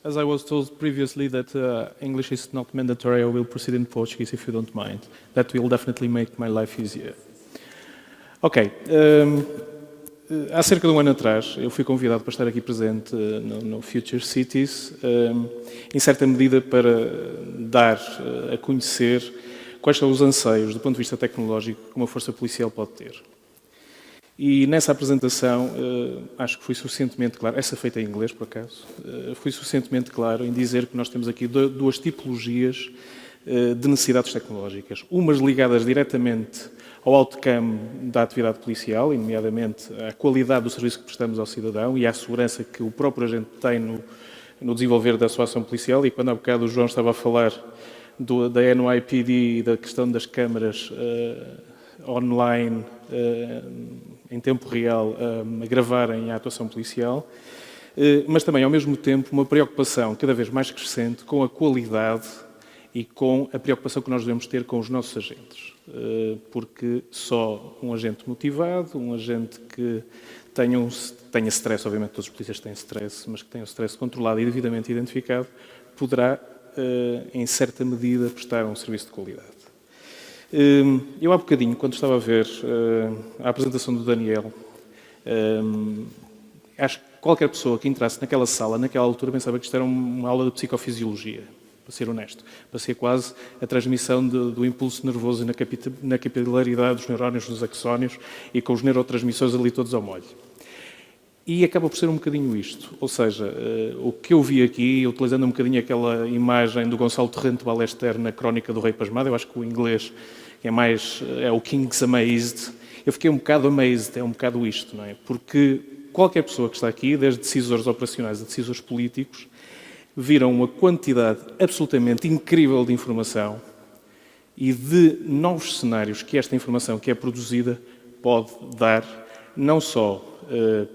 As I was told previously that English is not mandatory, I will proceed in Portuguese if you don't mind. That will definitely make my life easier. Ok. Há cerca de um ano atrás, eu fui convidado para estar aqui presente no Future Cities, em certa medida para dar a conhecer quais são os anseios, do ponto de vista tecnológico, que uma força policial pode ter. E nessa apresentação, acho que fui suficientemente claro, essa feita em inglês, por acaso, fui suficientemente claro em dizer que nós temos aqui duas tipologias de necessidades tecnológicas. Umas ligadas diretamente ao outcome da atividade policial, e nomeadamente à qualidade do serviço que prestamos ao cidadão e à segurança que o próprio agente tem no desenvolver da sua ação policial. E quando há bocado o João estava a falar da NYPD e da questão das câmaras online, em tempo real, a gravarem a atuação policial, mas também, ao mesmo tempo, uma preocupação cada vez mais crescente com a qualidade e com a preocupação que nós devemos ter com os nossos agentes. Porque só um agente motivado, um agente que tenha stress, obviamente todos os polícias têm stress, mas que tenha o stress controlado e devidamente identificado, poderá, em certa medida, prestar um serviço de qualidade. Eu há bocadinho, quando estava a ver a apresentação do Daniel, acho que qualquer pessoa que entrasse naquela sala, naquela altura, pensava que isto era uma aula de psicofisiologia, para ser honesto. Parecia quase a transmissão do impulso nervoso na capilaridade dos neurónios dos axónios e com os neurotransmissores ali todos ao molho. E acaba por ser um bocadinho isto. Ou seja, o que eu vi aqui, utilizando um bocadinho aquela imagem do Gonçalo Torrente Ballester na Crónica do Rei Pasmado, eu acho que o inglês é o King's Amazed. Eu fiquei um bocado amazed, é um bocado isto, não é? Porque qualquer pessoa que está aqui, desde decisores operacionais a decisores políticos, viram uma quantidade absolutamente incrível de informação e de novos cenários que esta informação que é produzida pode dar, não só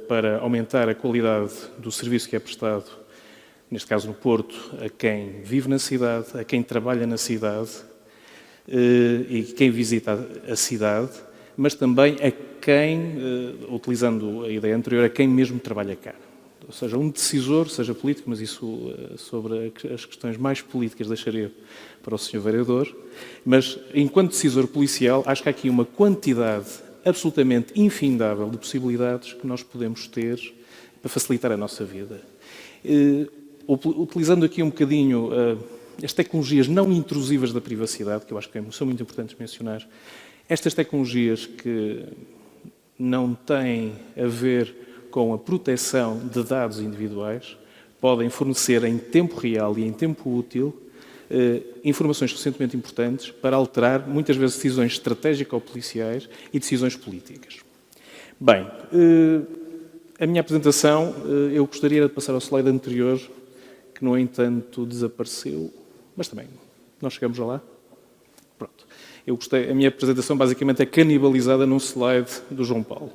para aumentar a qualidade do serviço que é prestado, neste caso no Porto, a quem vive na cidade, a quem trabalha na cidade e quem visita a cidade, mas também a quem, utilizando a ideia anterior, a quem mesmo trabalha cá. Ou seja, um decisor, seja político, mas isso sobre as questões mais políticas deixaria para o Sr. Vereador, mas enquanto decisor policial, acho que há aqui uma quantidade absolutamente infindável de possibilidades que nós podemos ter para facilitar a nossa vida. Utilizando aqui um bocadinho as tecnologias não intrusivas da privacidade, que eu acho que são muito importantes mencionar, estas tecnologias que não têm a ver com a proteção de dados individuais, podem fornecer em tempo real e em tempo útil informações suficientemente importantes para alterar, muitas vezes, decisões estratégico-policiais e decisões políticas. Bem, a minha apresentação, eu gostaria de passar ao slide anterior, que, no entanto, desapareceu, mas também, nós chegamos lá. Pronto. A minha apresentação, basicamente, é canibalizada num slide do João Paulo.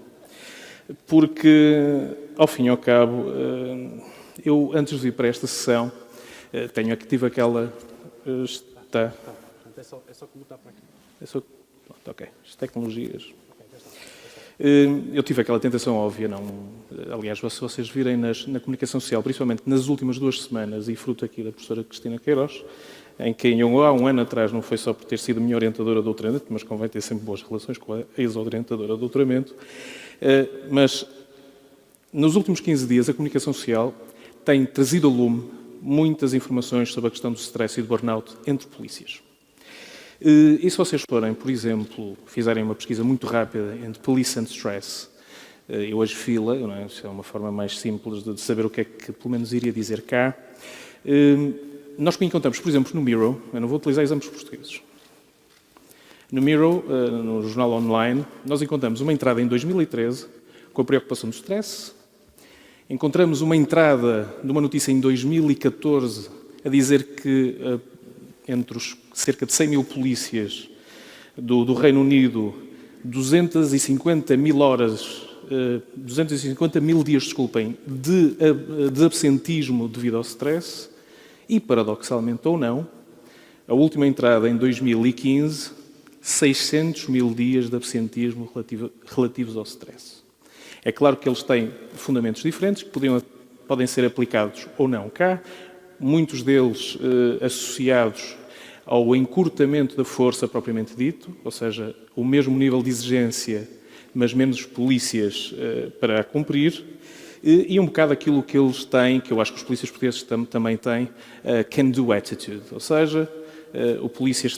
Porque, ao fim e ao cabo, eu, antes de vir para esta sessão, tive aquela... Está. É só botar para aqui. Pronto, ok. As tecnologias... Eu tive aquela tentação óbvia, não... Aliás, se vocês virem na comunicação social, principalmente nas últimas 2 semanas, e fruto aqui da professora Cristina Queiroz, em quem eu, há um ano atrás, não foi só por ter sido minha orientadora de doutoramento, mas convém ter sempre boas relações com a ex-orientadora de doutoramento, mas nos últimos 15 dias a comunicação social tem trazido a lume muitas informações sobre a questão do stress e do burnout entre polícias. E se vocês forem, por exemplo, fizerem uma pesquisa muito rápida entre police and stress, eu hoje fila, não é? Isso é uma forma mais simples de saber o que é que pelo menos iria dizer cá. Nós encontramos, por exemplo, no Miro, eu não vou utilizar exemplos portugueses, no Miro, no jornal online, nós encontramos uma entrada em 2013 com a preocupação do stress, encontramos uma entrada de uma notícia em 2014 a dizer que entre os cerca de 100 mil polícias do Reino Unido, 250 mil dias, desculpem, de absentismo devido ao stress e, paradoxalmente ou não, a última entrada em 2015, 600 mil dias de absentismo relativos ao stress. É claro que eles têm fundamentos diferentes, que podem ser aplicados ou não cá. muitos deles associados ao encurtamento da força propriamente dito, ou seja, o mesmo nível de exigência, mas menos polícias para a cumprir, e um bocado aquilo que eles têm, que eu acho que os polícias portugueses também têm, can-do attitude, ou seja, o polícia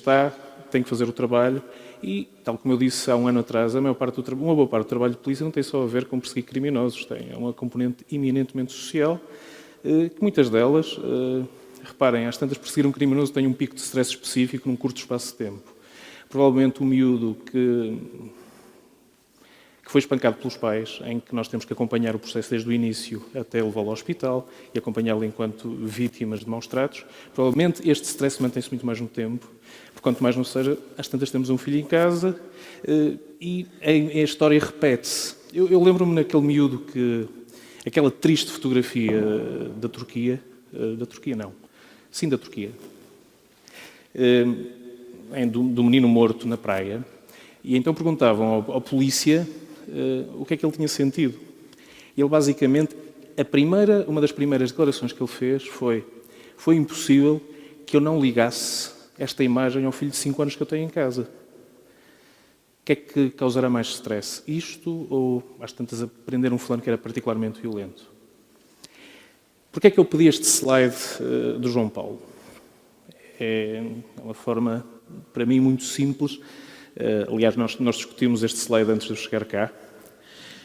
tem que fazer o trabalho e, tal como eu disse há um ano atrás, uma boa parte do trabalho de polícia não tem só a ver com perseguir criminosos, tem uma componente eminentemente social, que muitas delas, reparem, às tantas perseguir um criminoso tem um pico de stress específico num curto espaço de tempo. Provavelmente o miúdo que foi espancado pelos pais, em que nós temos que acompanhar o processo desde o início até levá-lo ao hospital e acompanhá-lo enquanto vítimas de maus tratos, provavelmente este stress mantém-se muito mais no tempo, porque quanto mais não seja, às tantas temos um filho em casa e a história repete-se. Eu lembro-me naquele miúdo que... aquela triste fotografia da Turquia, da Turquia, do menino morto na praia, e então perguntavam ao polícia o que é que ele tinha sentido. E ele, basicamente, uma das primeiras declarações que ele fez foi impossível que eu não ligasse esta imagem ao filho de 5 anos que eu tenho em casa. O que é que causará mais stress? Isto ou, às tantas, aprender um fulano que era particularmente violento? Porquê é que eu pedi este slide do João Paulo? É uma forma, para mim, muito simples. Aliás, nós discutimos este slide antes de eu chegar cá.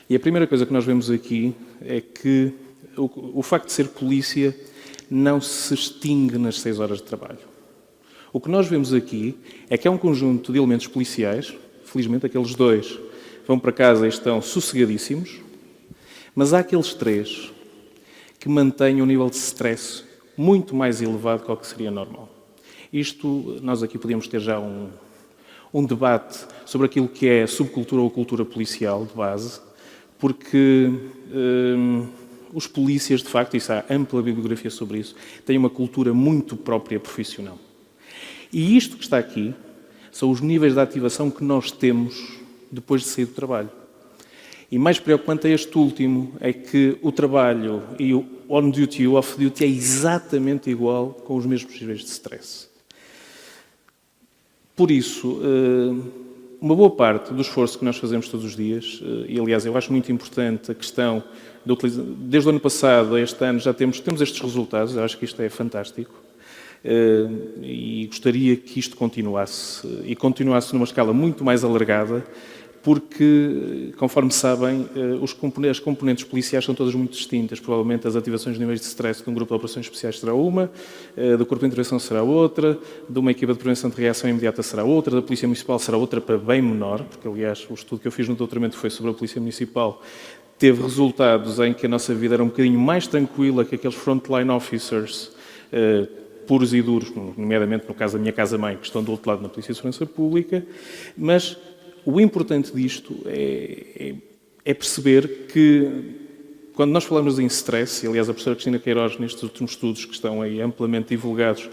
E a primeira coisa que nós vemos aqui é que o facto de ser polícia não se extingue nas 6 horas de trabalho. O que nós vemos aqui é que é um conjunto de elementos policiais. Felizmente, aqueles 2 vão para casa e estão sossegadíssimos, mas há aqueles 3 que mantêm um nível de stress muito mais elevado que o que seria normal. Isto, nós aqui podíamos ter já um debate sobre aquilo que é a subcultura ou cultura policial de base, porque os polícias, de facto, isso há ampla bibliografia sobre isso, têm uma cultura muito própria profissional. E isto que está aqui são os níveis de ativação que nós temos depois de sair do trabalho. E mais preocupante é este último, é que o trabalho e o on-duty e o off-duty é exatamente igual, com os mesmos níveis de stress. Por isso, uma boa parte do esforço que nós fazemos todos os dias, e aliás eu acho muito importante a questão, desde o ano passado a este ano já temos estes resultados, eu acho que isto é fantástico, e gostaria que isto continuasse, e continuasse numa escala muito mais alargada, porque, conforme sabem, as componentes policiais são todas muito distintas. Provavelmente as ativações de níveis de stress de um grupo de operações especiais será uma, do Corpo de Intervenção será outra, de uma equipa de prevenção de reação imediata será outra, da Polícia Municipal será outra para bem menor, porque, aliás, o estudo que eu fiz no doutoramento foi sobre a Polícia Municipal, teve resultados em que a nossa vida era um bocadinho mais tranquila que aqueles frontline officers puros e duros, nomeadamente no caso da minha casa-mãe, que estão do outro lado na Polícia de Segurança Pública, mas o importante disto é perceber que, quando nós falamos em stress, e aliás a professora Cristina Queiroz, nestes últimos estudos que estão aí amplamente divulgados,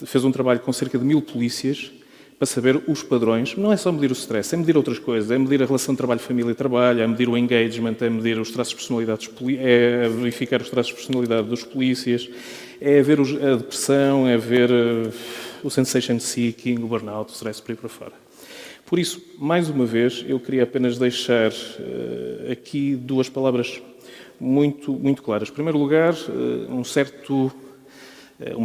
fez um trabalho com cerca de 1000 polícias para saber os padrões. Não é só medir o stress, é medir outras coisas, é medir a relação trabalho-família-trabalho, é medir o engagement, é medir os traços de personalidade, é verificar os traços de personalidade dos polícias, é ver a depressão, é ver o sensation seeking, o burnout, o stress por aí para fora. Por isso, mais uma vez, eu queria apenas deixar aqui 2 palavras muito, muito claras. Em primeiro lugar, uma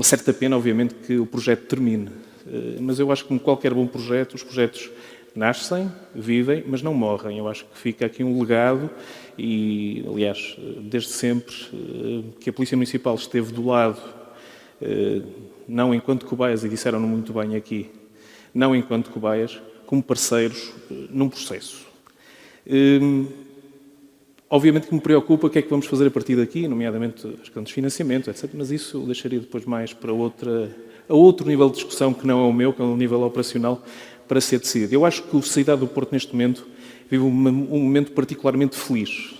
certa pena, obviamente, que o projeto termine. Mas eu acho que, como qualquer bom projeto, os projetos nascem, vivem, mas não morrem. Eu acho que fica aqui um legado e, aliás, desde sempre que a Polícia Municipal esteve do lado, não enquanto cobaias, e disseram-no muito bem aqui, não enquanto cobaias, como parceiros num processo. Obviamente que me preocupa o que é que vamos fazer a partir daqui, nomeadamente as questões de financiamento, etc. Mas isso eu deixaria depois mais para outro nível de discussão, que não é o meu, que é o nível operacional, para ser decidido. Eu acho que a Cidade do Porto, neste momento, vive um momento particularmente feliz.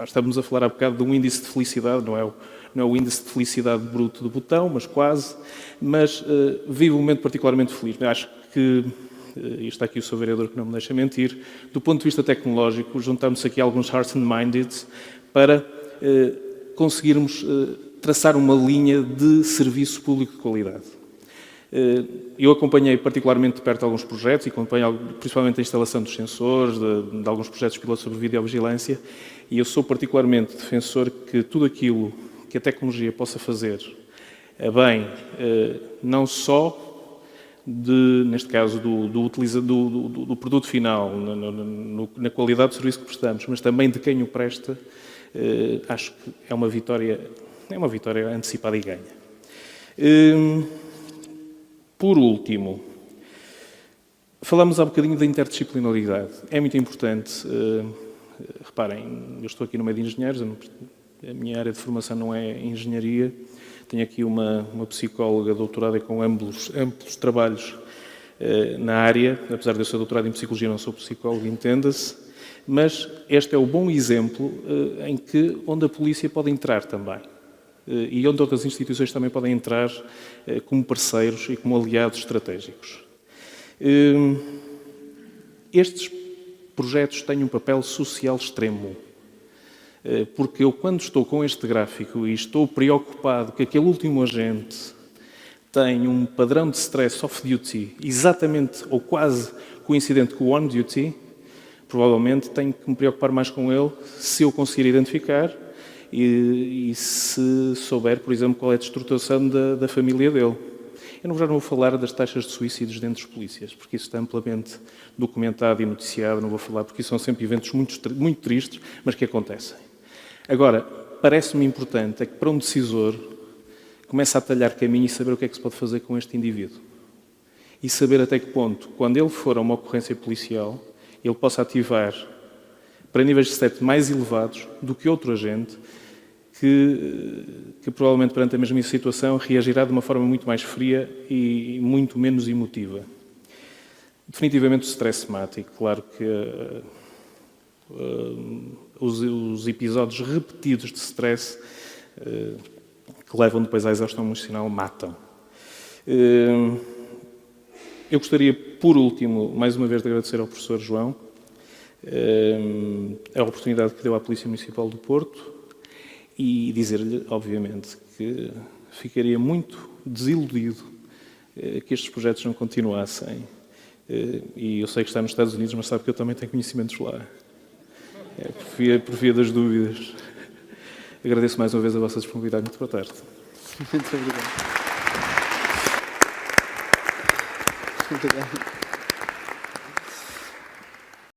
Estávamos a falar há bocado de um índice de felicidade, não é o índice de felicidade bruto do botão, mas quase, mas vive um momento particularmente feliz. Eu acho que, e está aqui o seu vereador que não me deixa mentir, do ponto de vista tecnológico, juntamos aqui alguns hearts and minded para conseguirmos traçar uma linha de serviço público de qualidade. Eu acompanhei particularmente de perto alguns projetos e acompanhei principalmente a instalação dos sensores, de alguns projetos pilotos sobre videovigilância, e eu sou particularmente defensor que tudo aquilo que a tecnologia possa fazer a bem, não só neste caso, do produto final, na qualidade do serviço que prestamos, mas também de quem o presta, acho que é uma vitória antecipada e ganha. Por último, falamos há bocadinho da interdisciplinaridade. É muito importante. Reparem, eu estou aqui no meio de engenheiros, a minha área de formação não é engenharia. Tenho aqui uma psicóloga doutorada com amplos trabalhos na área. Apesar de eu ser doutorado em psicologia, não sou psicólogo, entenda-se. Mas este é o bom exemplo onde a polícia pode entrar também. E onde outras instituições também podem entrar como parceiros e como aliados estratégicos. Estes projetos têm um papel social extremo, porque eu, quando estou com este gráfico e estou preocupado que aquele último agente tem um padrão de stress off-duty exatamente ou quase coincidente com o on-duty, provavelmente tenho que me preocupar mais com ele se eu conseguir identificar e se souber, por exemplo, qual é a destruturação da família dele. Eu já não vou falar das taxas de suicídios dentro dos polícias, porque isso está amplamente documentado e noticiado, não vou falar, porque isso são sempre eventos muito tristes, mas que acontecem. Agora, parece-me importante é que para um decisor comece a talhar caminho e saber o que é que se pode fazer com este indivíduo. E saber até que ponto, quando ele for a uma ocorrência policial, ele possa ativar para níveis de stress mais elevados do que outro agente que provavelmente perante a mesma situação reagirá de uma forma muito mais fria e muito menos emotiva. Definitivamente o stress somático. Claro que os episódios repetidos de stress que levam depois à exaustão emocional matam. Eu gostaria, por último, mais uma vez de agradecer ao professor João a oportunidade que deu à Polícia Municipal do Porto e dizer-lhe, obviamente, que ficaria muito desiludido que estes projetos não continuassem. E eu sei que está nos Estados Unidos, mas sabe que eu também tenho conhecimentos lá. Por via das dúvidas. Agradeço mais uma vez a vossa disponibilidade. Muito boa tarde. Muito obrigado. Muito obrigado.